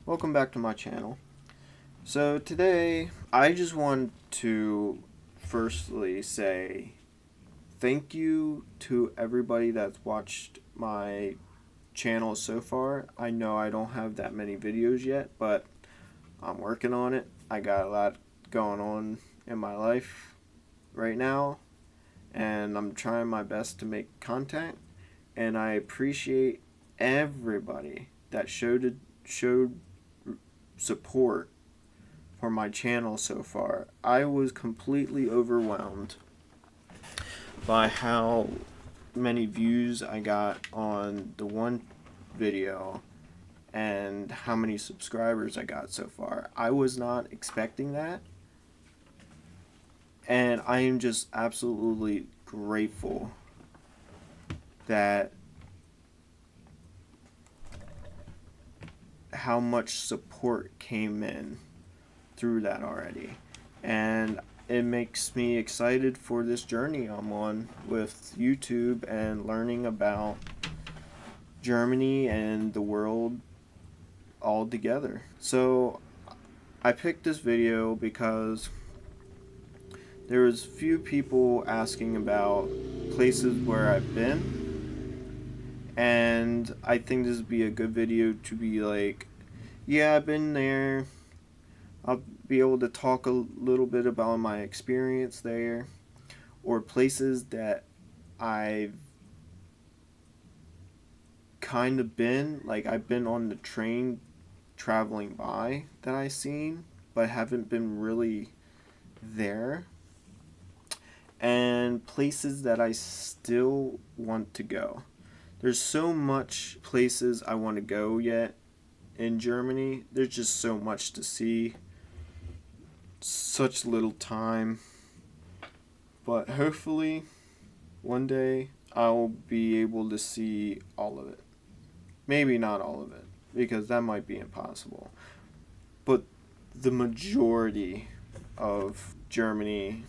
Welcome back to my channel. So today I just want to firstly say thank you to everybody that's watched my channel so far. I know I don't have that many videos yet, but I'm working on it. I got a lot going on in my life right now, and I'm trying my best to make content, and I appreciate everybody that showed support for my channel so far. I was completely overwhelmed by how many views I got on the one video and how many subscribers I got so far. I was not expecting that, and I am just absolutely grateful that how much support came in through that already, and it makes me excited for this journey I'm on with YouTube and learning about Germany and the world all together. So I picked this video because there was few people asking about places where I've been, and I think this would be a good video to be like, yeah, I've been there. I'll be able to talk a little bit about my experience there, or places that I've kind of been. Like, I've been on the train traveling by that I've seen, but haven't been really there. And places that I still want to go. There's so much places I want to go yet in Germany. There's just so much to see. Such little time. But hopefully, one day, I'll be able to see all of it. Maybe not all of it, because that might be impossible. But the majority of Germany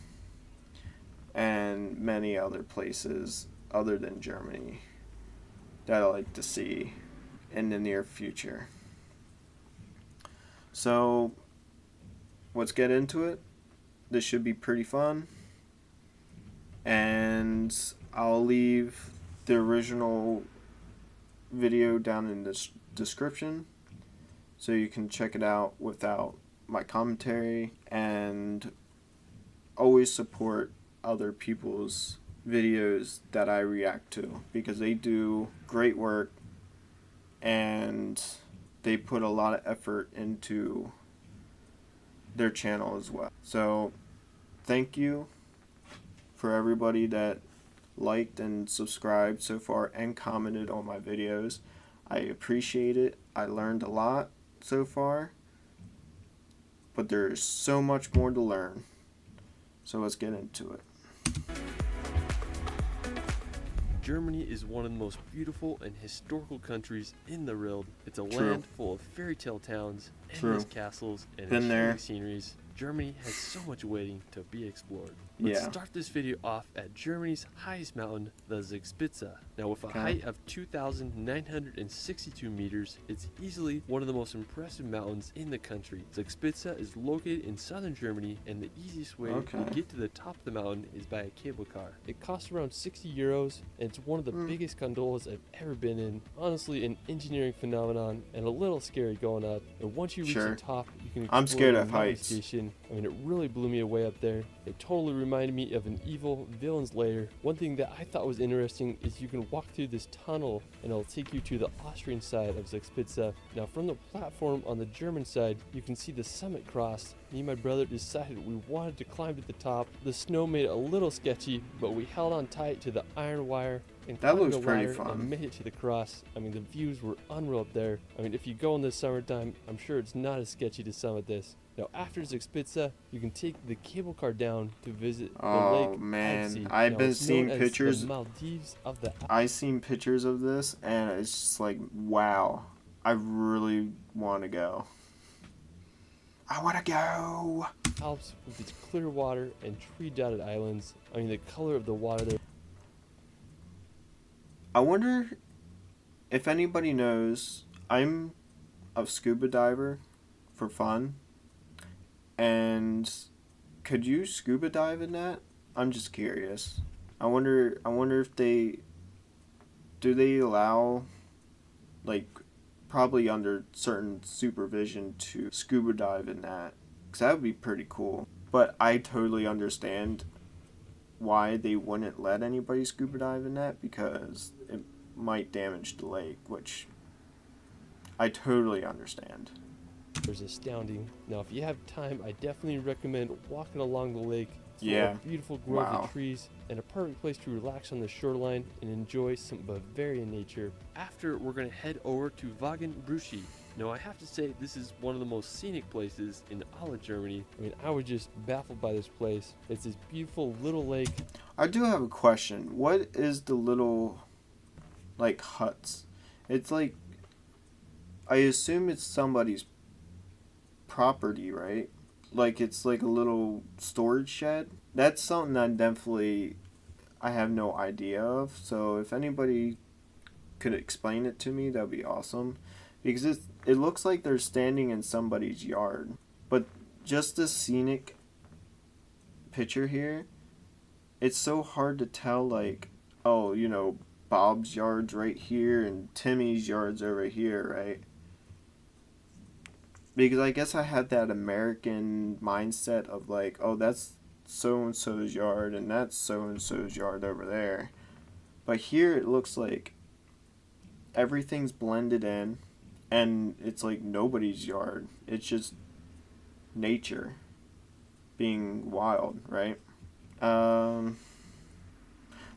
and many other places other than Germany that I like to see in the near future. So, let's get into it. This should be pretty fun. And I'll leave the original video down in the description so you can check it out without my commentary, and always support other people's videos that I react to, because they do great work and they put a lot of effort into their channel as well. So thank you for everybody that liked and subscribed so far and commented on my videos. I appreciate it. I learned a lot so far, but there's so much more to learn. So let's get into it. Germany is one of the most beautiful and historical countries in the world. It's a True. land full of fairy tale towns, True. endless castles, and Been there. enchanting sceneries. Germany has so much waiting to be explored. Let's Yeah. start this video off at Germany's highest mountain, the Zugspitze. Now, with a Okay. height of 2,962 meters, it's easily one of the most impressive mountains in the country. Zugspitze is located in southern Germany, and the easiest way Okay. to get to the top of the mountain is by a cable car. It costs around 60 euros, and it's one of the biggest gondolas I've ever been in. Honestly, an engineering phenomenon and a little scary going up. And once you reach Sure. the top, you can I'm explore scared the of mountain heights. station. I mean, it really blew me away up there. It totally reminded me of an evil villain's lair. One thing that I thought was interesting is you can walk through this tunnel and it'll take you to the Austrian side of Zugspitze. Now, from the platform on the German side, you can see the summit cross. Me and my brother decided we wanted to climb to the top. The snow made it a little sketchy, but we held on tight to the iron wire and That climbed looks the pretty ladder fun. and made it to the cross. I mean, the views were unreal up there. I mean, if you go in the summertime, I'm sure it's not as sketchy to summit this. Now, after Zugspitze, you can take the cable car down to visit the Oh, lake man. Alpsee. I've Now, been it's known seeing as pictures. the Maldives of the I seen pictures of this, and it's just like, wow. I really want to go. I want to go. Alps with its clear water and tree-dotted islands. I mean, the color of the water there. I wonder if anybody knows. I'm of scuba diver for fun. And could you scuba dive in that? I'm just curious. I wonder if they allow, like, probably under certain supervision to scuba dive in that. Cuz that would be pretty cool. But I totally understand why they wouldn't let anybody scuba dive in that, because it might damage the lake, which I totally understand. Is astounding. Now, if you have time, I definitely recommend walking along the lake. It's full Yeah. of beautiful groves Wow. of trees and a perfect place to relax on the shoreline and enjoy some Bavarian nature. After, we're going to head over to Wagenbrüchi. Now, I have to say, this is one of the most scenic places in all of Germany. I mean, I was just baffled by this place. It's this beautiful little lake. I do have a question. What is the little, like, huts? It's like, I assume it's somebody's property, right? Like, it's like a little storage shed. That's something I have no idea of. So if anybody could explain it to me, that'd be awesome. Because it looks like they're standing in somebody's yard. But just this scenic picture here, it's so hard to tell, like, oh, Bob's yard's right here and Timmy's yard's over here, right? Because I guess I had that American mindset of, like, oh, that's so and so's yard and that's so and so's yard over there. But here it looks like everything's blended in and it's like nobody's yard. It's just nature being wild, right?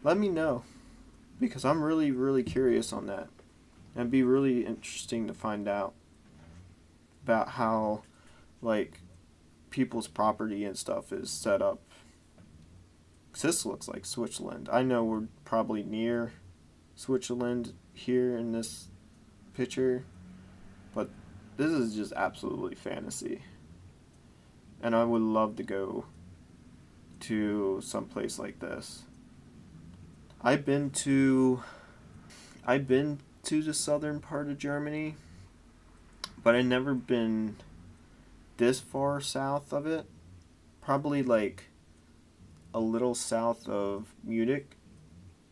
Let me know, because I'm really, really curious on that. And it'd be really interesting to find out about how, like, people's property and stuff is set up. 'Cause this looks like Switzerland. I know we're probably near Switzerland here in this picture, but this is just absolutely fantasy. And I would love to go to some place like this. I've been to the southern part of Germany, but I've never been this far south of it. Probably like a little south of Munich,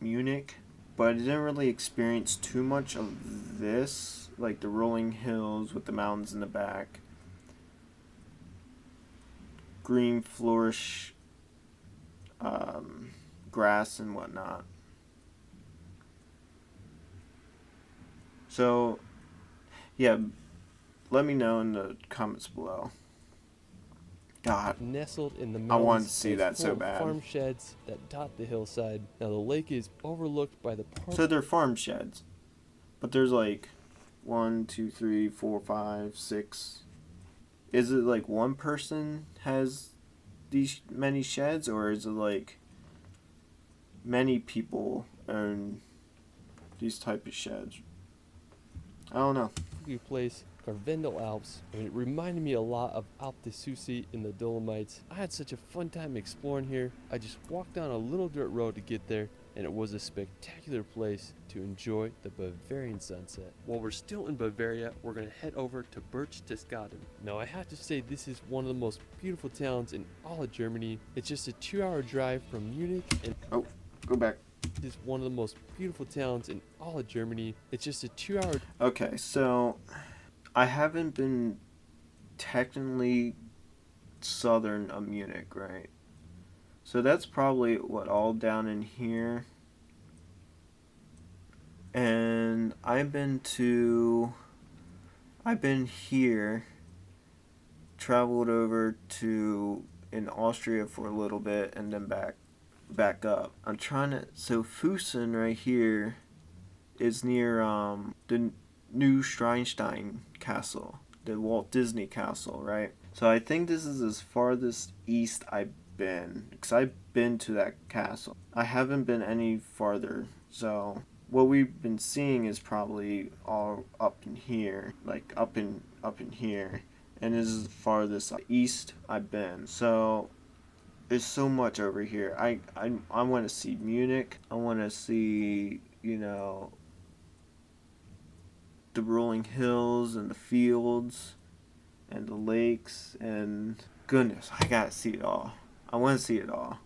but I didn't really experience too much of this, like the rolling hills with the mountains in the back, green flourish, grass and whatnot. So, yeah, let me know in the comments below. God, Nestled in the I mountains, wanted to see and that it's so full of bad. farm sheds that dot the hillside. Now the lake is overlooked by the So they're farm sheds, but there's like 1, 2, 3, 4, 5, 6. Is it like one person has these many sheds, or is it like many people own these type of sheds? I don't know. place, Karwendel Alps. I mean, it reminded me a lot of Alpe de Sucy in the Dolomites. I had such a fun time exploring here. I just walked down a little dirt road to get there, and it was a spectacular place to enjoy the Bavarian sunset. While we're still in Bavaria, we're going to head over to Berchtesgaden. Now, I have to say, this is one of the most beautiful towns in all of Germany. It's just a 2-hour drive from Munich, and Go back. it is one of the most beautiful towns in all of Germany. It's just a 2-hour. Okay, so I haven't been technically southern of Munich, right? So that's probably what, all down in here. And I've been here, traveled over to in Austria for a little bit, and then back up. I'm trying to. So Fussen right here is near the New Schreienstein Castle, the Walt Disney Castle, right? So I think this is as farthest east I've been, because I've been to that castle. I haven't been any farther, so what we've been seeing is probably all up in here, like up in here, and this is the farthest east I've been. So there's so much over here. I want to see Munich. I want to see, the rolling hills and the fields and the lakes, and goodness, I gotta see it all. I want to see it all.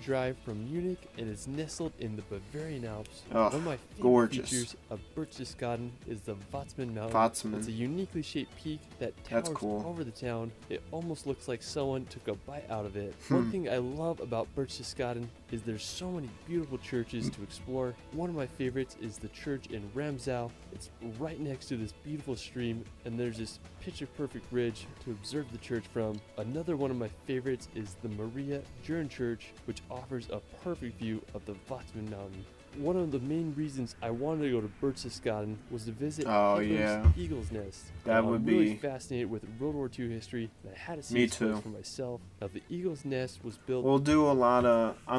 Drive from Munich and is nestled in the Bavarian Alps. Oh, One of my favorite gorgeous. features of Berchtesgaden is the Watzmann Mountain. Watzmann. It's a uniquely shaped peak that That's towers cool. over the town. It almost looks like someone took a bite out of it. One thing I love about Berchtesgaden is there's so many beautiful churches to explore. One of my favorites is the church in Ramsau. It's right next to this beautiful stream, and there's this picture-perfect ridge to observe the church from. Another one of my favorites is the Maria Jern Church, which offers a perfect view of the Watzmann Mountain. One of the main reasons I wanted to go to Berchtesgaden was to visit Hitler's yeah. Eagle's Nest. That Now, would I'm really be- fascinated with World War II history, and I had to see Me this place too. for myself. Now, the Eagle's Nest was built. I'm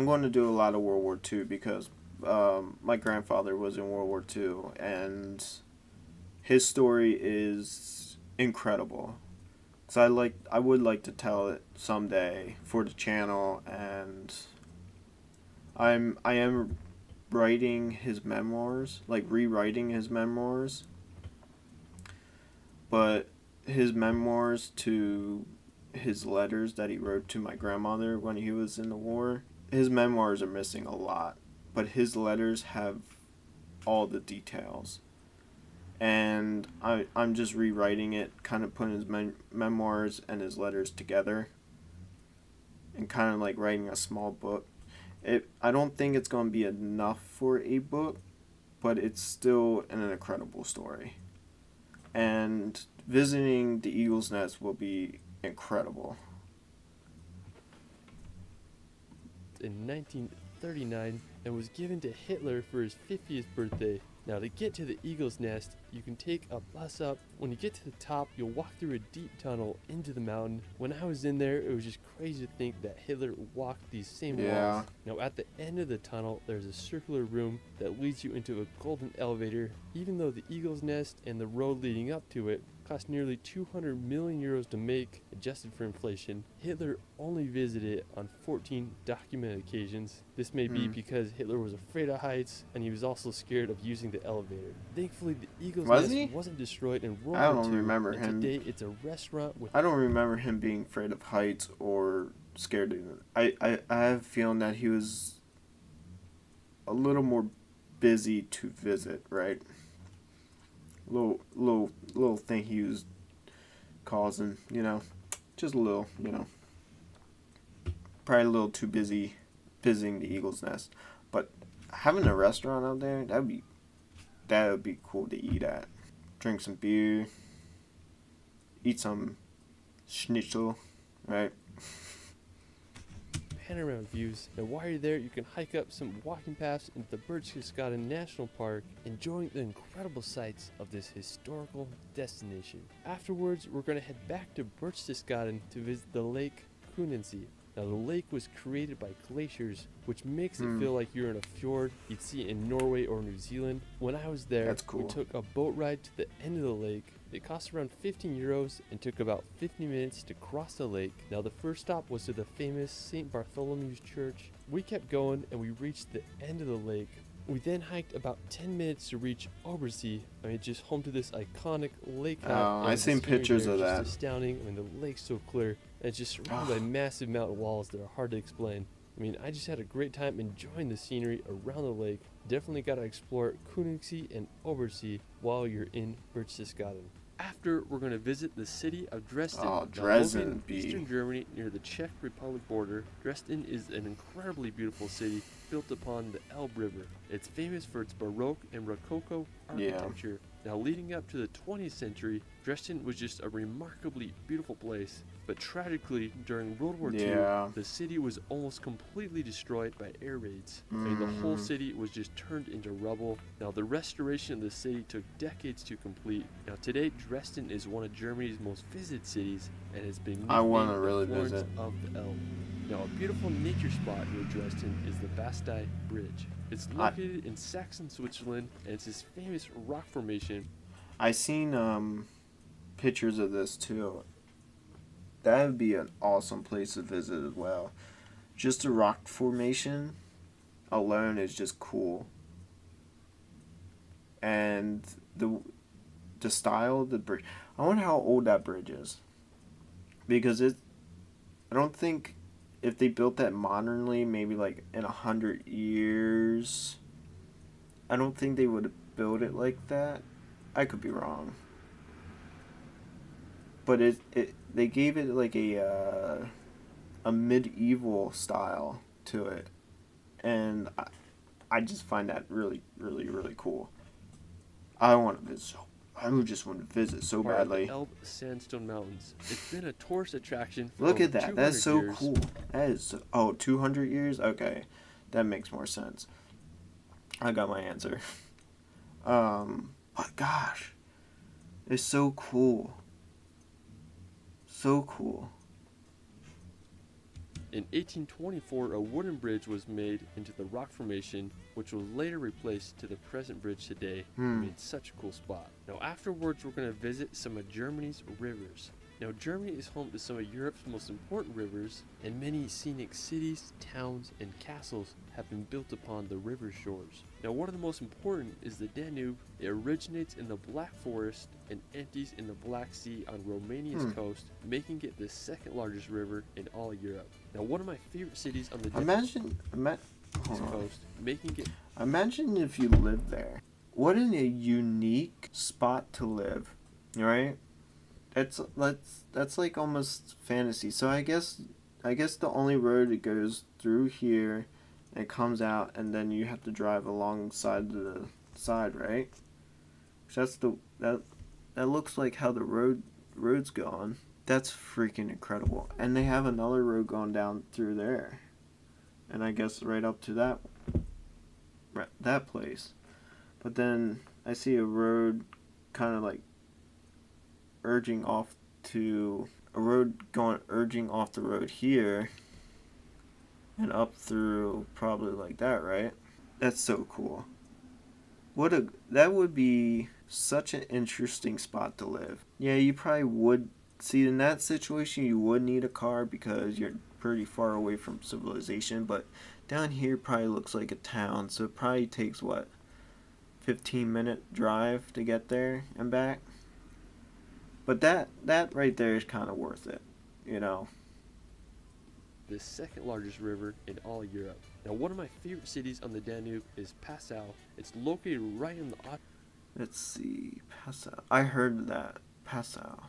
going to do a lot of World War II because my grandfather was in World War II, and his story is incredible. So I would like to tell it someday for the channel, and I am writing his memoirs, like rewriting his memoirs. But his memoirs to his letters that he wrote to my grandmother when he was in the war, his memoirs are missing a lot, but his letters have all the details. And I'm just rewriting it, kind of putting his memoirs and his letters together, and kind of like writing a small book. I don't think it's going to be enough for a book, but it's still an incredible story. And visiting the Eagle's Nest will be incredible. In 1939 and was given to Hitler for his 50th birthday. Now, to get to the Eagle's Nest, you can take a bus up. When you get to the top, you'll walk through a deep tunnel into the mountain. When I was in there, it was just crazy to think that Hitler walked these same Yeah. walls. Now, at the end of the tunnel, there's a circular room that leads you into a golden elevator. Even though the Eagle's Nest and the road leading up to it cost nearly 200 million euros to make, adjusted for inflation, Hitler only visited it on 14 documented occasions. This may be because Hitler was afraid of heights, and he was also scared of using the elevator. Thankfully, the Eagle's Was Nest he? wasn't destroyed in World I War don't II, remember and him. today it's a restaurant with I don't remember him being afraid of heights or scared of them. I have a feeling that he was a little more busy to visit, right? Little thing he was causing, just a little, probably a little too busy visiting the Eagle's Nest. But having a restaurant out there, that would be cool to eat at. Drink some beer, eat some schnitzel, right? panoramic views, and while you're there, you can hike up some walking paths into the Berchtesgaden National Park, enjoying the incredible sights of this historical destination. Afterwards, we're going to head back to Berchtesgaden to visit the Lake Kunensee. Now, the lake was created by glaciers, which makes it feel like you're in a fjord you'd see in Norway or New Zealand. When I was there, That's cool. we took a boat ride to the end of the lake. It cost around 15 euros and took about 50 minutes to cross the lake. Now, the first stop was to the famous St. Bartholomew's Church. We kept going and we reached the end of the lake. We then hiked about 10 minutes to reach Obersee. Just home to this iconic lake house. Oh, and I've the seen scenery pictures there of is that. just astounding. The lake's so clear. And it's just surrounded by massive mountain walls that are hard to explain. I just had a great time enjoying the scenery around the lake. Definitely got to explore Kunensee and Obersee while you're in Berchtesgaden. After, we're going to visit the city of Dresden. Oh, Now, Dresden, located in B. eastern Germany near the Czech Republic border, Dresden is an incredibly beautiful city built upon the Elbe River. It's famous for its Baroque and Rococo architecture. Now, leading up to the 20th century, Dresden was just a remarkably beautiful place. But tragically, during World War Yeah. II, the city was almost completely destroyed by air raids. The whole city was just turned into rubble. Now, the restoration of the city took decades to complete. Now, today, Dresden is one of Germany's most visited cities and has been I wanna nicknamed the really Florence visit. of the Elbe. Now, a beautiful nature spot near Dresden is the Bastei Bridge. It's located in Saxon, Switzerland, and it's this famous rock formation. I seen pictures of this too. That would be an awesome place to visit as well. Just a rock formation alone is just cool. And the style of the bridge. I wonder how old that bridge is. Because I don't think if they built that modernly, maybe like in 100 years, I don't think they would build it like that. I could be wrong. But they gave it like a medieval style to it. And I just find that really, really, really cool. I want to visit. I would just want to visit so Part of the badly. Elbe Sandstone Mountains. It's been a tourist attraction for Look over at that. 200 That's so years. cool. That is 200 years? Okay. That makes more sense. I got my answer. But gosh. It's so cool. So cool. In 1824, a wooden bridge was made into the rock formation, which was later replaced to the present bridge today. I mean, such a cool spot. Now, afterwards, we're going to visit some of Germany's rivers. Now, Germany is home to some of Europe's most important rivers, and many scenic cities, towns, and castles have been built upon the river shores. Now, one of the most important is the Danube. It originates in the Black Forest and empties in the Black Sea on Romania's coast, making it the second largest river in all Europe. Now, one of my favorite cities on the Imagine coast, making it Imagine if you lived there. What a unique spot to live, right? That's like almost fantasy. So I guess the only road it goes through here, and it comes out, and then you have to drive alongside the side, right? That's that looks like how the road's going. That's freaking incredible. And they have another road going down through there, and I guess right up to that place. But then I see a road kind of like urging off the road here and up through probably like that, right? That's so cool. That would be such an interesting spot to live. Yeah, you probably would see in that situation you would need a car because you're pretty far away from civilization, but down here probably looks like a town, so it probably takes 15-minute drive to get there and back. But that right there is kind of worth it, you know. the second largest river in all Europe. Now, one of my favorite cities on the Danube is Passau. It's located right on the Let's see, Passau. I heard that. Passau.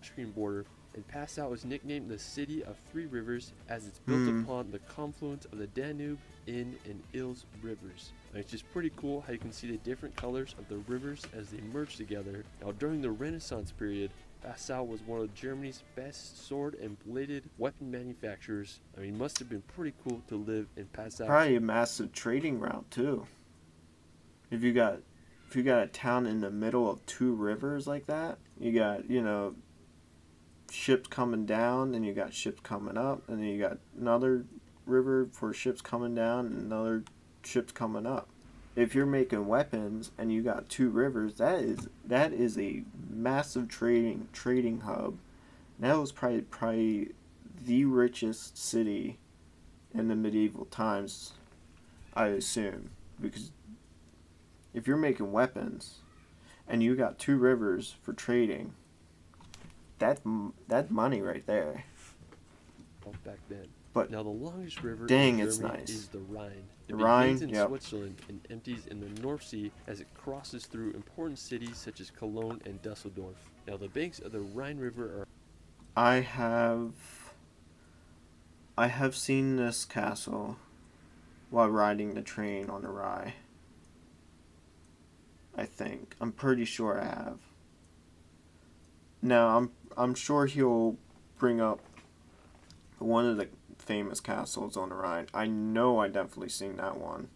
Austrian border, and Passau is nicknamed the City of Three Rivers as it's built upon the confluence of the Danube, Inn, and Ilz rivers. And it's just pretty cool how you can see the different colors of the rivers as they merge together. Now, during the Renaissance period, Passau was one of Germany's best sword and bladed weapon manufacturers. I mean, it must have been pretty cool to live in Passau. Probably a massive trading route too. If you got a town in the middle of two rivers like that, you got, ships coming down, and you got ships coming up, and then you got another river for ships coming down and another ships coming up. If you're making weapons and you got two rivers, that is a massive trading hub. That was probably the richest city in the medieval times, I assume, because if you're making weapons and you got two rivers for trading, that money right there. Back then. But now the longest river dang, in it's Germany nice. is the Rhine. It Rhine, begins in yep. Switzerland and empties in the North Sea as it crosses through important cities such as Cologne and Dusseldorf. Now the banks of the Rhine River are I have seen this castle while riding the train on the Rye. I think. I'm pretty sure I have. Now, I'm sure he'll bring up one of the famous castles on the Rhine. I know I definitely seen that one.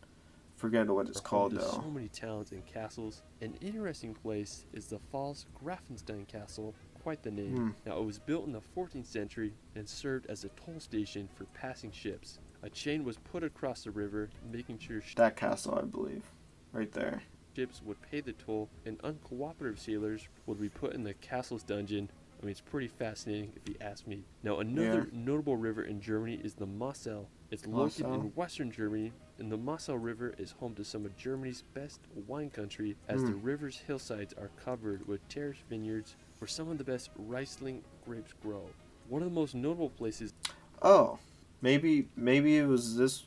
Forget what it's home called to though. so many towns and castles. An interesting place is the Pfalz Grafenstein Castle. Quite the name. Now it was built in the 14th century and served as a toll station for passing ships. A chain was put across the river, making sure That castle, I believe, right there. ships would pay the toll, and uncooperative sailors would be put in the castle's dungeon I mean, it's pretty fascinating if you ask me. Now, another notable river in Germany is the Mosel. It's located Mosel. in western Germany, and the Mosel River is home to some of Germany's best wine country, as the Hmm. river's hillsides are covered with terraced vineyards where some of the best Riesling grapes grow. One of the most notable places. Oh, maybe it was this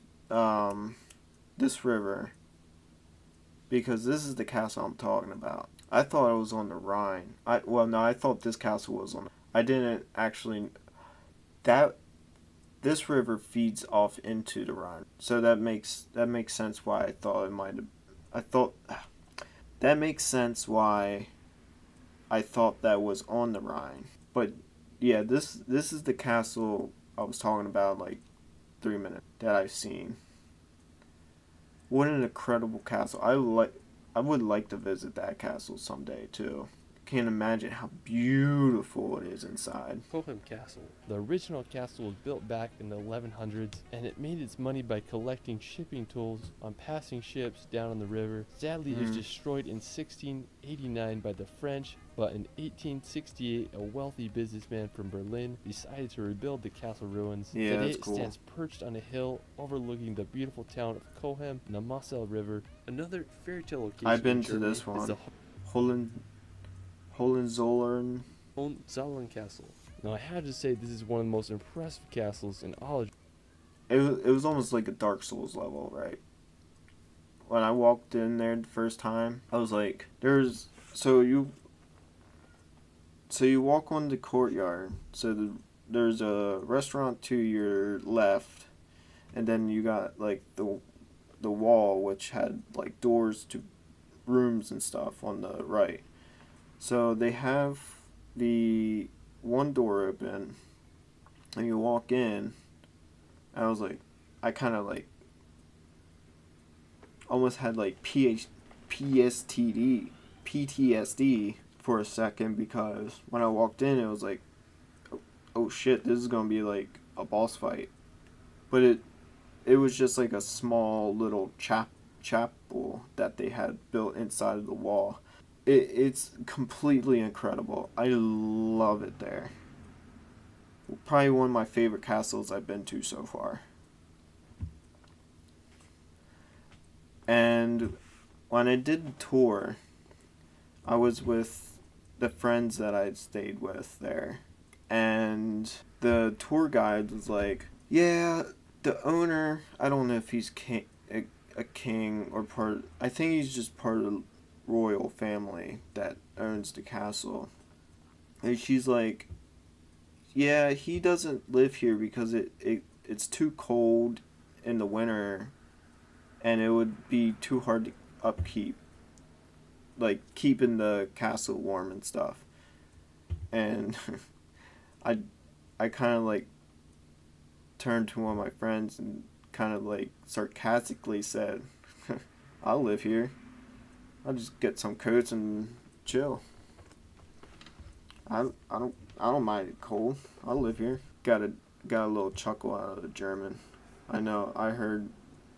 river, because this is the castle I'm talking about. I thought it was on the Rhine. I thought this castle was on. I didn't actually. That this river feeds off into the Rhine, so that makes sense why I thought it might have. I thought that makes sense why I thought that was on the Rhine. But yeah, this is the castle I was talking about like 3 minutes that I've seen. What an incredible castle! I would like to visit that castle someday too. Can't imagine how beautiful it is inside. Cohem Castle. The original castle was built back in the 1100s, and it made its money by collecting shipping tolls on passing ships down on the river. Sadly, it was destroyed in 1689 by the French, but in 1868, a wealthy businessman from Berlin decided to rebuild the castle ruins. Yeah, Today, that's it cool. stands perched on a hill overlooking the beautiful town of Cohem and the Mosel River. Another fairy tale location I've been in to Germany this is one. the Hohenzollern. Hohenzollern Castle. Now, I have to say, this is one of the most impressive castles in all of. It was almost like a Dark Souls level, right? When I walked in there the first time, I was like, you walk on the courtyard. There's a restaurant to your left, and then you got like the wall which had like doors to rooms and stuff on the right. So they have the one door open, and you walk in. And I was like, I kind of like almost had like PTSD for a second, because when I walked in, it was like, oh shit, this is gonna be like a boss fight. But it was just like a small little chapel that they had built inside of the wall. It's completely incredible. I love it there. Probably one of my favorite castles I've been to so far. And when I did the tour, I was with the friends that I'd stayed with there. And the tour guide was like, yeah, the owner, I don't know if he's a king or I think he's just part of the royal family that owns the castle. And she's like, yeah, he doesn't live here because it's too cold in the winter, and it would be too hard to upkeep, like keeping the castle warm and stuff. And I I kind of like turned to one of my friends and kind of like sarcastically said, "I'll live here. I'll just get some coats and chill. I don't mind it cold. I'll live here." Got a little chuckle out of the German. I know, I heard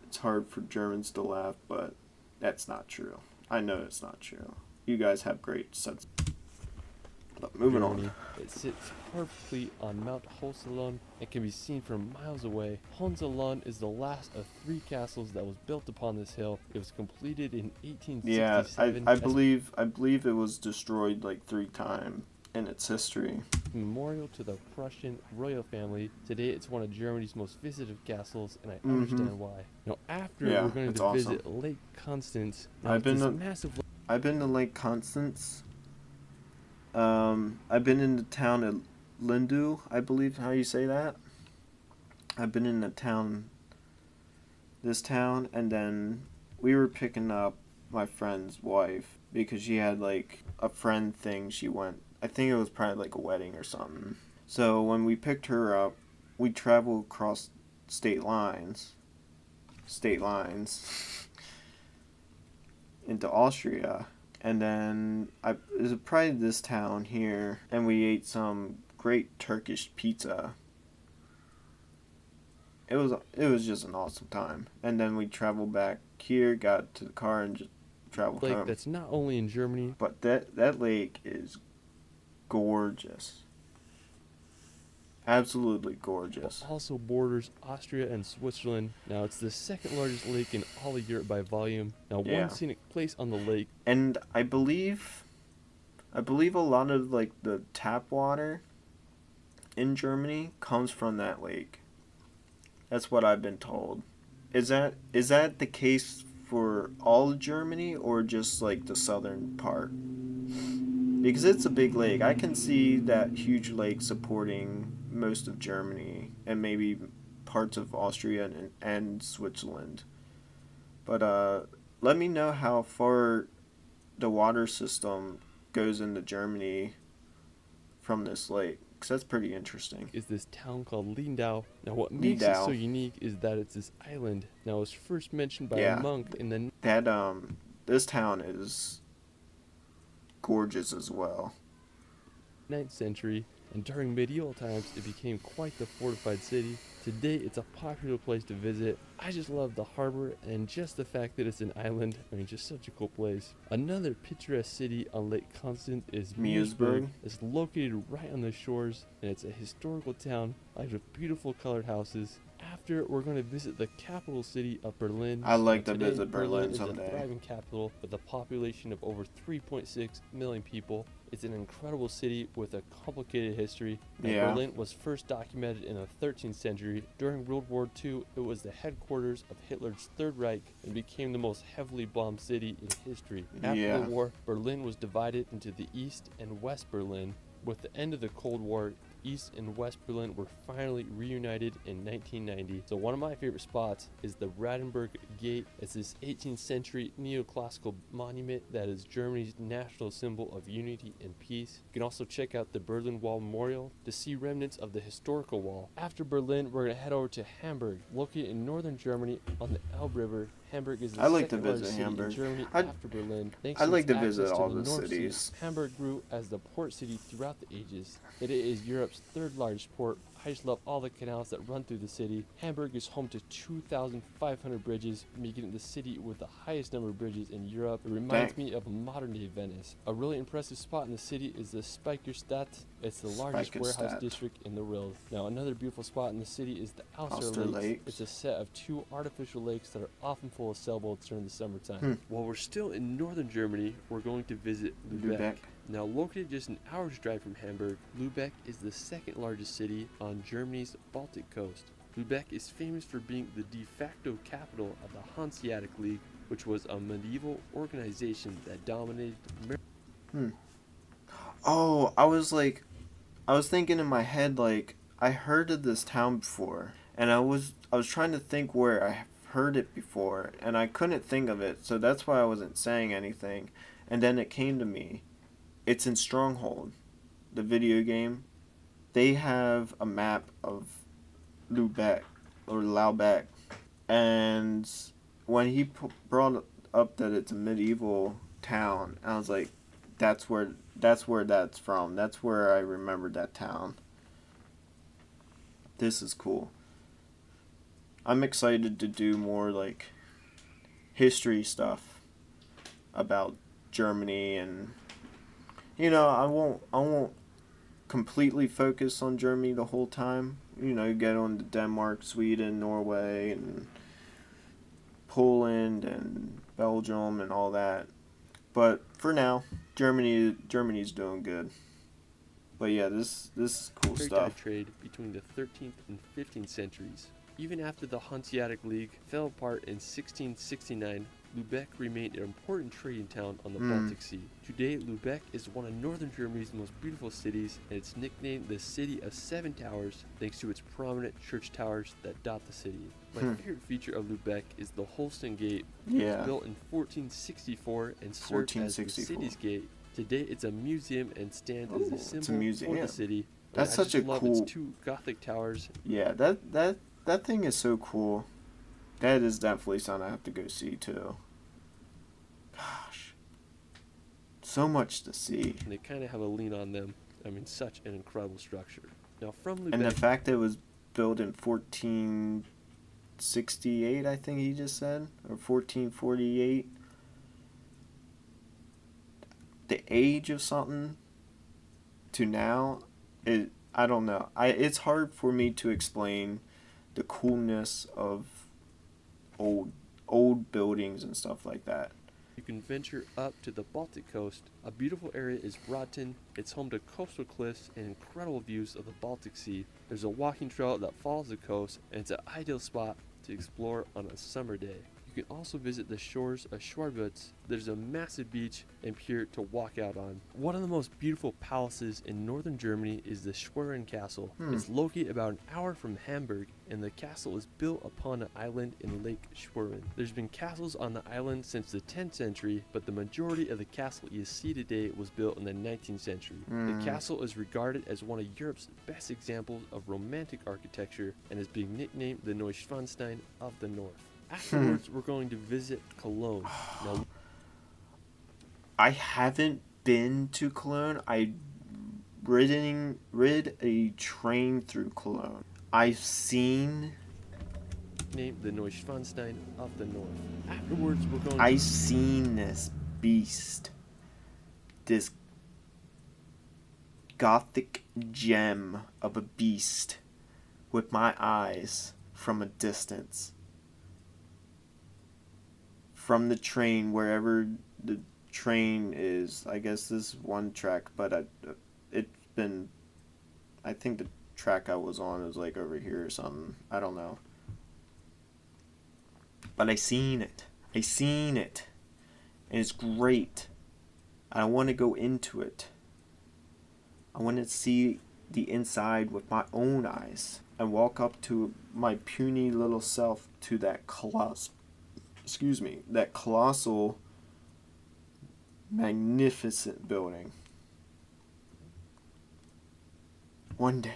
it's hard for Germans to laugh, but that's not true. I know it's not true. You guys have great sense. But moving Germany. on. It sits perfectly on Mount Hohenzollern and can be seen from miles away. Hohenzollern is the last of 3 castles that was built upon this hill. It was completed in Yeah, 1867 I as believe it was destroyed like 3 times in its history. a memorial to the Prussian royal family. Today, it's one of Germany's most visited castles, and I understand why. Now, after Yeah, we're going it's to awesome. visit Lake Constance. Now, I've been this to- massive I've been to Lake Constance. I've been in the town of Lindu, I believe how you say that. I've been in this town, and then we were picking up my friend's wife because she had like a friend thing she went. I think it was probably like a wedding or something. So when we picked her up, we traveled across state lines into Austria. And then it was probably this town here, and we ate some great Turkish pizza. It was just an awesome time. And then we traveled back here, got to the car, and just traveled lake home. that's not only in Germany. But that lake is gorgeous. Absolutely but gorgeous. also borders Austria and Switzerland. Now, it's the second largest lake in all of Europe by volume. Now, one Yeah. scenic place on the lake. And I believe a lot of like the tap water in Germany comes from that lake. That's what I've been told. Is that the case for all of Germany or just like the southern part? Because it's a big lake. I can see that huge lake supporting most of Germany and maybe parts of Austria and Switzerland. But let me know how far the water system goes into Germany from this lake, because that's pretty interesting. Is this town called Lindau. Now, what makes it so Nidau. unique is that it's this island. Now, it was first mentioned by a Yeah, monk in the that this town is gorgeous as well. 9th century, and during medieval times, it became quite the fortified city. Today, it's a popular place to visit. I just love the harbor and just the fact that it's an island. I mean, just such a cool place. Another picturesque city on Lake Constance is Meersburg. Meersburg. It's located right on the shores, and it's a historical town lined with beautiful colored houses. After, we're going to visit the capital city of Berlin. I like Now, to today, visit Berlin is a someday. thriving capital with a population of over 3.6 million people. It's an incredible city with a complicated history. Now, Yeah. Berlin was first documented in the 13th century. During World War II, it was the headquarters of Hitler's Third Reich and became the most heavily bombed city in history. After Yeah. the war, Berlin was divided into the East and West Berlin. With the end of the Cold War, East and West Berlin were finally reunited in 1990. So one of my favorite spots is the Brandenburg Gate. It's this 18th century neoclassical monument that is Germany's national symbol of unity and peace. You can also check out the Berlin Wall Memorial to see remnants of the historical wall. After Berlin, we're going to head over to Hamburg, located in northern Germany on the Elbe River. Hamburg is the I like to second visit largest city in Hamburg. Germany I'd- after Berlin. Thanks I'd to like its to access visit to all the the North Sea, cities. Hamburg grew as the port city throughout the ages. It is Europe's third largest port. I just love all the canals that run through the city. Hamburg is home to 2,500 bridges, making it the city with the highest number of bridges in Europe. It reminds Dang. me of modern-day Venice. A really impressive spot in the city is the Speicherstadt. It's the largest warehouse Speicherstadt. district in the world. Now, another beautiful spot in the city is the Auster Auster Lakes. Lakes. It's a set of two artificial lakes that are often full of sailboats during the summertime. Hmm. While we're still in northern Germany, we're going to visit Lübeck. Now, located just an hour's drive from Hamburg, Lübeck is the second largest city on Germany's Baltic coast. Lübeck is famous for being the de facto capital of the Hanseatic League, which was a medieval organization that dominated Hmm. Oh, I was thinking in my head like I heard of this town before, and I was trying to think where I heard it before, and I couldn't think of it, so that's why I wasn't saying anything. And then it came to me. It's in Stronghold, the video game. They have a map of Lubeck or Laubeck, and when he brought up that it's a medieval town, I was like, that's where that's from. That's where I remembered that town. This is cool. I'm excited to do more like history stuff about Germany, and I won't completely focus on Germany the whole time. Get on to Denmark, Sweden, Norway, and Poland and Belgium and all that. But for now, Germany's doing good. But yeah, this is cool maritime stuff. trade between the 13th and 15th centuries. Even after the Hanseatic League fell apart in 1669, Lübeck remained an important trading town on the Baltic Sea. Today, Lübeck is one of northern Germany's most beautiful cities, and it's nicknamed the City of Seven Towers thanks to its prominent church towers that dot the city. My favorite feature of Lübeck is the Holstein Gate. It was Yeah. built in 1464 and served as the 1464. city's gate. Today, it's a museum and stands as Ooh, a it's a symbol for museum. the city. That's I such just a love cool- its two Gothic towers. Yeah, that thing is so cool. That is definitely something I have to go see too. Gosh. So much to see. And they kind of have a lean on them. I mean, such an incredible structure. Now, from And the Lübeck, fact that it was built in 1468, I think he just said, or 1448. The age of something to now, I don't know. It's hard for me to explain the coolness of old buildings and stuff like that. You can venture up to the Baltic coast. A beautiful area is Bratton. It's home to coastal cliffs and incredible views of the Baltic Sea. There's a walking trail that follows the coast, and it's an ideal spot to explore on a summer day. You can also visit the shores of Schwarbutz. There's a massive beach and pier to walk out on. One of the most beautiful palaces in northern Germany is the Schwerin Castle. It's located about an hour from Hamburg, and the castle is built upon an island in Lake Schwerin. There's been castles on the island since the 10th century, but the majority of the castle you see today was built in the 19th century. The castle is regarded as one of Europe's best examples of romantic architecture and is being nicknamed the Neuschwanstein of the North. Afterwards, we're going to visit Cologne. Now, I haven't been to Cologne. I rid a train through Cologne. I've seen. named the Neuschwanstein of the North. Afterwards, we're going. I've seen this beast. This gothic gem of a beast with my eyes from a distance. From the train, wherever the train is. I guess this is one track, but it's been. I think the track I was on is like over here or something. I don't know. But I seen it. And it's great. I want to go into it. I want to see the inside with my own eyes and walk up to my puny little self to that that colossal, magnificent building. One day.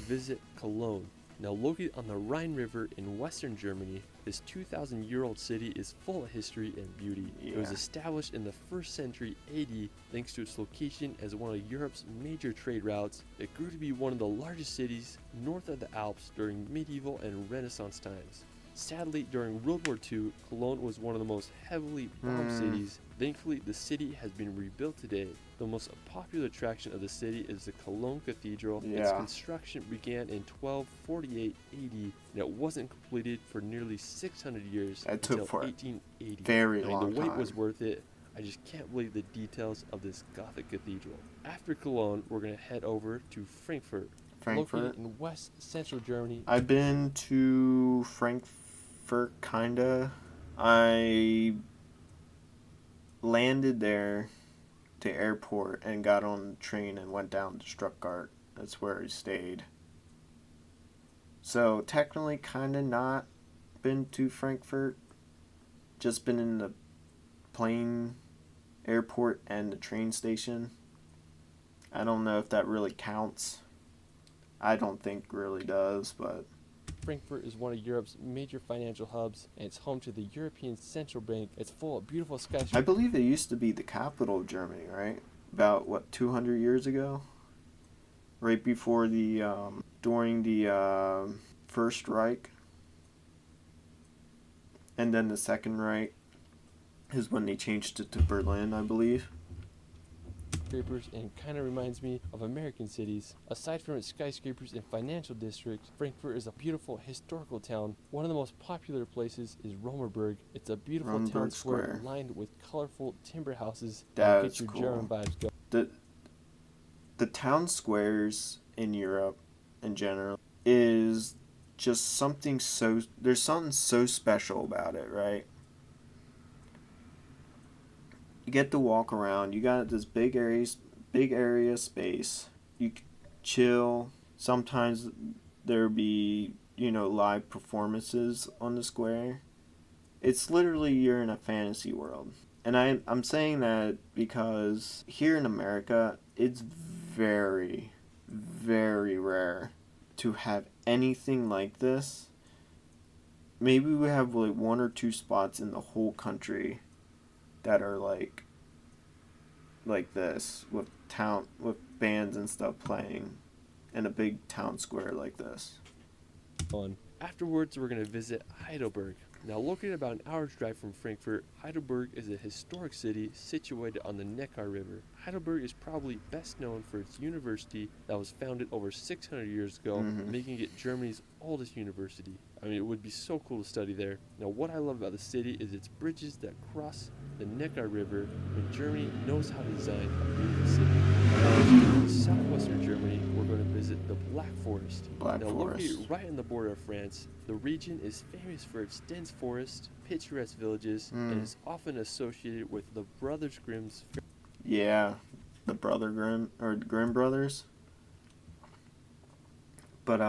Visit Cologne. Now located on the Rhine River in western Germany, this 2,000-year-old city is full of history and beauty. It was established in the 1st century AD thanks to its location as one of Europe's major trade routes. It grew to be one of the largest cities north of the Alps during medieval and Renaissance times. Sadly, during World War II, Cologne was one of the most heavily bombed cities. Thankfully, the city has been rebuilt today. The most popular attraction of the city is the Cologne Cathedral. Its construction began in 1248 AD, and it wasn't completed for nearly 600 years until 1880. Very long the wait time. was worth it. I just can't believe the details of this Gothic cathedral. After Cologne, we're going to head over to Frankfurt. Located in west central Germany. I've been to Frankfurt, kinda. I landed there to airport and got on the train and went down to Stuttgart. That's where I stayed. So technically kinda not been to Frankfurt. Just been in the plane, airport, and the train station. I don't know if that really counts. I don't think really does, but Frankfurt is one of Europe's major financial hubs, and it's home to the European Central Bank. It's full of beautiful skyscrapers. I believe it used to be the capital of Germany, right? About 200 years ago, right before during the First Reich, and then the Second Reich is when they changed it to Berlin, I believe. And kind of reminds me of American cities. Aside from its skyscrapers and financial districts, Frankfurt is a beautiful historical town. One of the most popular places is Romerberg. It's a beautiful town square lined with colorful timber houses that get your German vibes going. The town squares in Europe in general is just something there's something so special about it, right? You get to walk around. You got this big area space. You chill. Sometimes there be, live performances on the square. It's literally you're in a fantasy world. And I'm saying that because here in America, it's very, very rare to have anything like this. Maybe we have like one or two spots in the whole country that are like this with bands and stuff playing in a big town square like this. Afterwards, we're going to visit Heidelberg. Now, located about an hour's drive from Frankfurt, Heidelberg is a historic city situated on the Neckar River. Heidelberg is probably best known for its university that was founded over 600 years ago, Mm-hmm. making it Germany's oldest university. I mean, it would be so cool to study there. Now, what I love about the city is its bridges that cross the Neckar River when Germany knows how to design a beautiful city. In southwestern Germany, we're going to visit the Black Forest. Black Now, Forest. located right on the border of France, the region is famous for its dense forest, picturesque villages, and is often associated with the Brothers Grimm's. Yeah, the Grimm brothers. But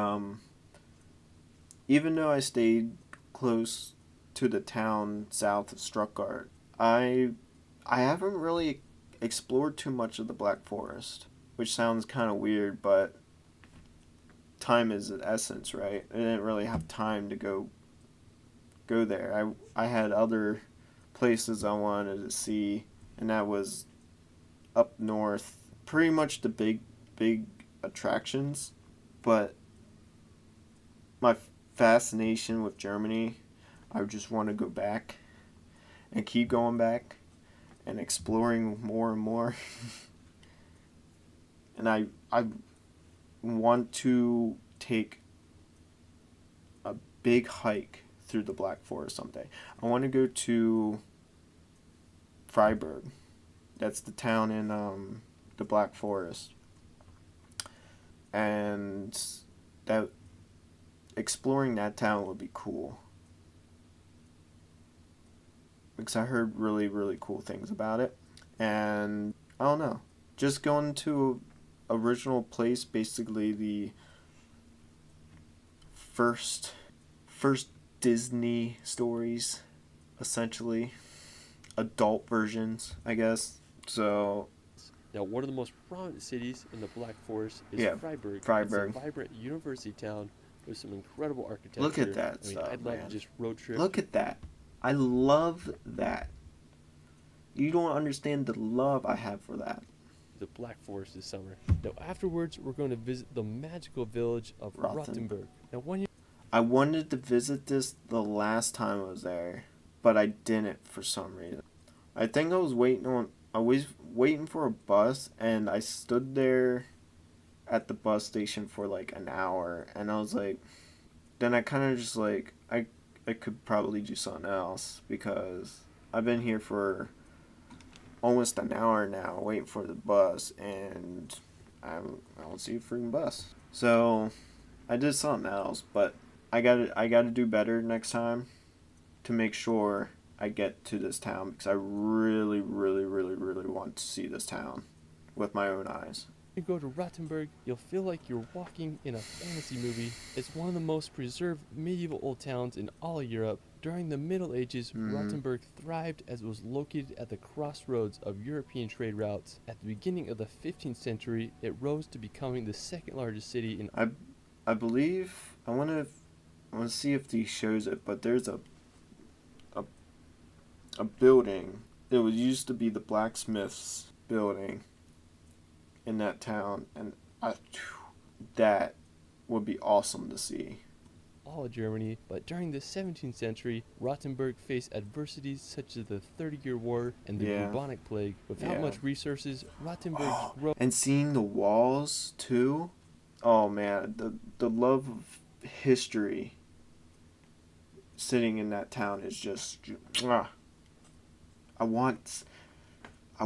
even though I stayed close to the town south of Stuttgart, I haven't really explored too much of the Black Forest, which sounds kind of weird, but time is the essence, right? I didn't really have time to go there. I had other places I wanted to see, and that was up north, pretty much the big attractions. But my fascination with Germany, I just want to go back and keep going back and exploring more and more. And I want to take a big hike through the Black Forest someday. I want to go to Freiburg. That's the town in the Black Forest. And that exploring that town would be cool. Because I heard really, really cool things about it. And I don't know. Just going to original place, basically the first Disney stories, essentially. Adult versions, I guess. So Now, one of the most prominent cities in the Black Forest is Yeah, Freiburg. Freiburg. It's a vibrant university town with some incredible architecture. Look at that I mean, stuff, I'd love man. to just road trip. look at that. I love that. You don't understand the love I have for that. The Black Forest this summer. Now, afterwards, we're going to visit the magical village of Rothenburg. Now, I wanted to visit this the last time I was there, but I didn't for some reason. I think I was waiting for a bus, and I stood there at the bus station for like an hour, and I was like, then I kind of just like, I could probably do something else, because I've been here for almost an hour now waiting for the bus, and I don't see a freaking bus. So I did something else, but I gotta do better next time to make sure I get to this town, because I really, really, really, really want to see this town with my own eyes. you go to Rothenburg, you'll feel like you're walking in a fantasy movie. It's one of the most preserved medieval old towns in all of Europe. During the Middle Ages, Rothenburg thrived as it was located at the crossroads of European trade routes. At the beginning of the 15th century, it rose to becoming the second largest city in. I believe I want to see if he shows it, but there's a building. It was used to be the blacksmith's building in that town, and that would be awesome to see. All of Germany, but during the 17th century, Rothenburg faced adversities such as the 30-Year War and the Yeah. bubonic plague. Without Yeah. much resources, Rothenburg's growth. And seeing the walls too. Oh man, the love of history sitting in that town is just mwah. I want it. I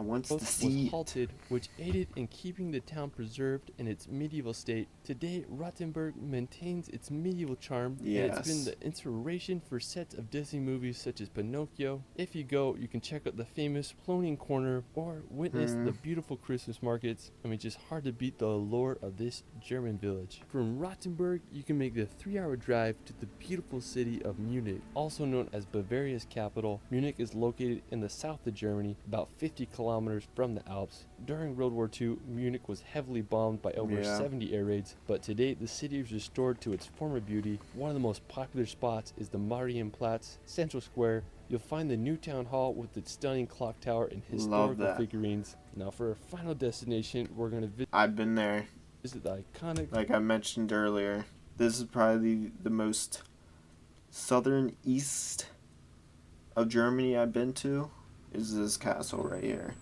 want to was see it. halted, which aided in keeping the town preserved in its medieval state. Today, Rothenburg maintains its medieval charm, and it's been Yes. the inspiration for sets of Disney movies such as Pinocchio. If you go, you can check out the famous Floating Corner or witness the beautiful Christmas markets. I mean, just hard to beat the allure of this German village. From Rothenburg, you can make the 3-hour drive to the beautiful city of Munich, also known as Bavaria's capital. Munich is located in the south of Germany, about 50 kilometers from the Alps. During World War II, Munich was heavily bombed by over Yeah. 70 air raids, but today the city is restored to its former beauty. One of the most popular spots is the Marienplatz, Central Square. You'll find the new town hall with its stunning clock tower and historical that. figurines. Now, for our final destination, we're going to I've been there. visit the iconic. Like I mentioned earlier, this is probably the most southern east of Germany I've been to is this castle right here.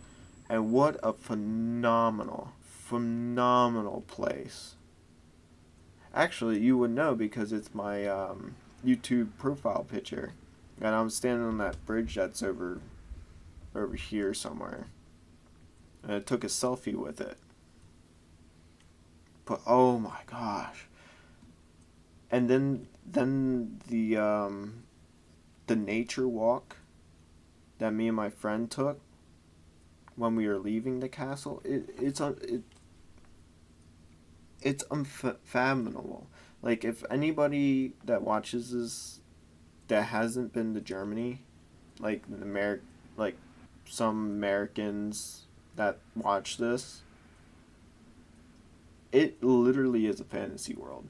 And what a phenomenal, phenomenal place. Actually, you would know because it's my YouTube profile picture. And I'm standing on that bridge that's over here somewhere. And I took a selfie with it. But oh my gosh. And then the nature walk that me and my friend took when we were leaving the castle, it's unfathomable. Like, if anybody that watches this that hasn't been to Germany, like like some Americans that watch this, it literally is a fantasy world.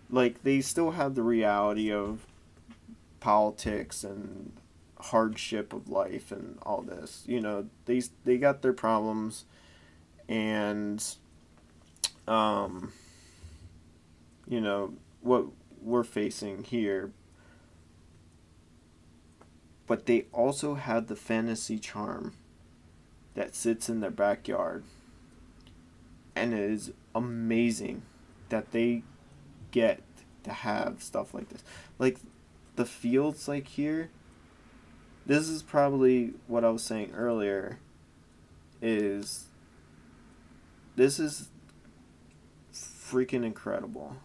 Like, they still have the reality of politics and hardship of life and all this. You know, they got their problems, and you know what we're facing here, but they also have the fantasy charm that sits in their backyard, and it is amazing that they get to have stuff like this. Like, the fields like here, this is probably what I was saying earlier, is this is freaking incredible.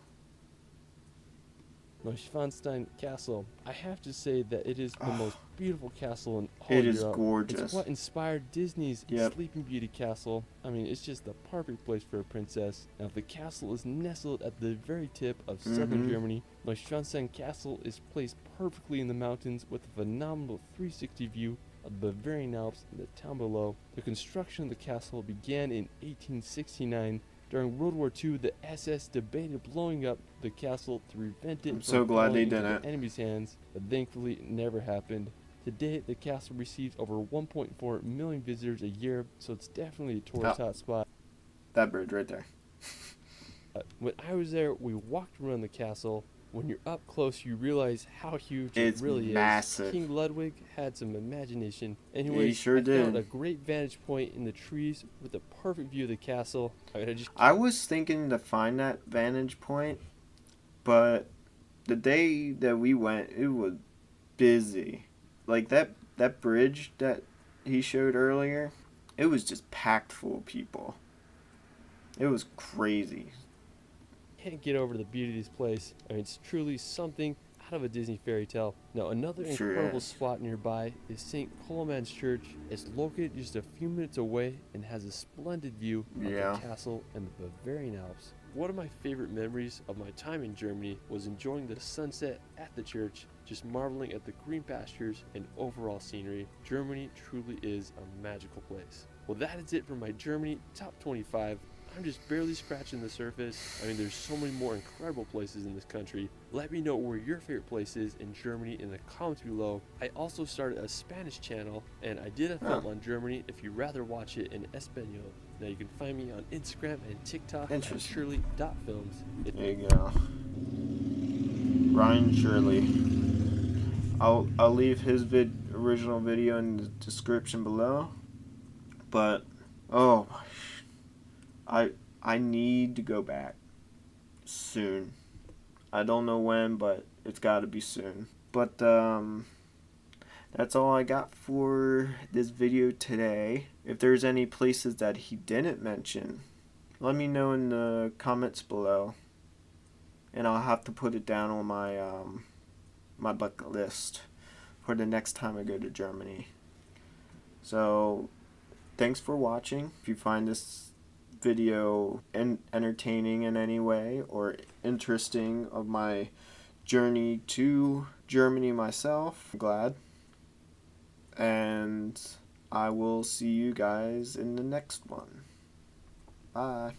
Neuschwanstein Castle. I have to say that it is the most beautiful castle in all It Europe. is gorgeous. It's what inspired Disney's Yep. Sleeping Beauty Castle. I mean, it's just the perfect place for a princess. Now, the castle is nestled at the very tip of southern Germany. Neuschwanstein Castle is placed perfectly in the mountains with a phenomenal 360 view of the Bavarian Alps and the town below. The construction of the castle began in 1869. During World War II, the SS debated blowing up the castle to prevent it I'm from so glad falling they into didn't. the enemy's hands, but thankfully it never happened. Today, the castle receives over 1.4 million visitors a year, so it's definitely a tourist hotspot. That bridge right there. When I was there, we walked around the castle. When you're up close, you realize how huge It's it really massive. is. King Ludwig had some imagination. He Anyways, sure I found did. a great vantage point in the trees with a perfect view of the castle. I was thinking to find that vantage point, but the day that we went, it was busy. Like, that bridge that he showed earlier, it was just packed full of people. It was crazy. Can't get over the beauty of this place. I mean, it's truly something out of a Disney fairy tale. Now, another Sure incredible is. spot nearby is St. Coloman's Church. It's located just a few minutes away and has a splendid view of Yeah. the castle and the Bavarian Alps. One of my favorite memories of my time in Germany was enjoying the sunset at the church, just marveling at the green pastures and overall scenery. Germany truly is a magical place. Well, that is it for my Germany Top 25. I'm just barely scratching the surface. I mean, there's so many more incredible places in this country. Let me know where your favorite place is in Germany in the comments below. I also started a Spanish channel, and I did a film on Germany if you'd rather watch it in Espanol. Now, you can find me on Instagram and TikTok at Interesting. Shirley.films. There you go. Ryan Shirley. I'll leave his original video in the description below. But I need to go back soon. I don't know when, but it's got to be soon. But that's all I got for this video today. If there's any places that he didn't mention, let me know in the comments below, and I'll have to put it down on my my bucket list for the next time I go to Germany. So thanks for watching. If you find this video entertaining in any way or interesting of my journey to Germany myself, I'm glad. And I will see you guys in the next one. Bye.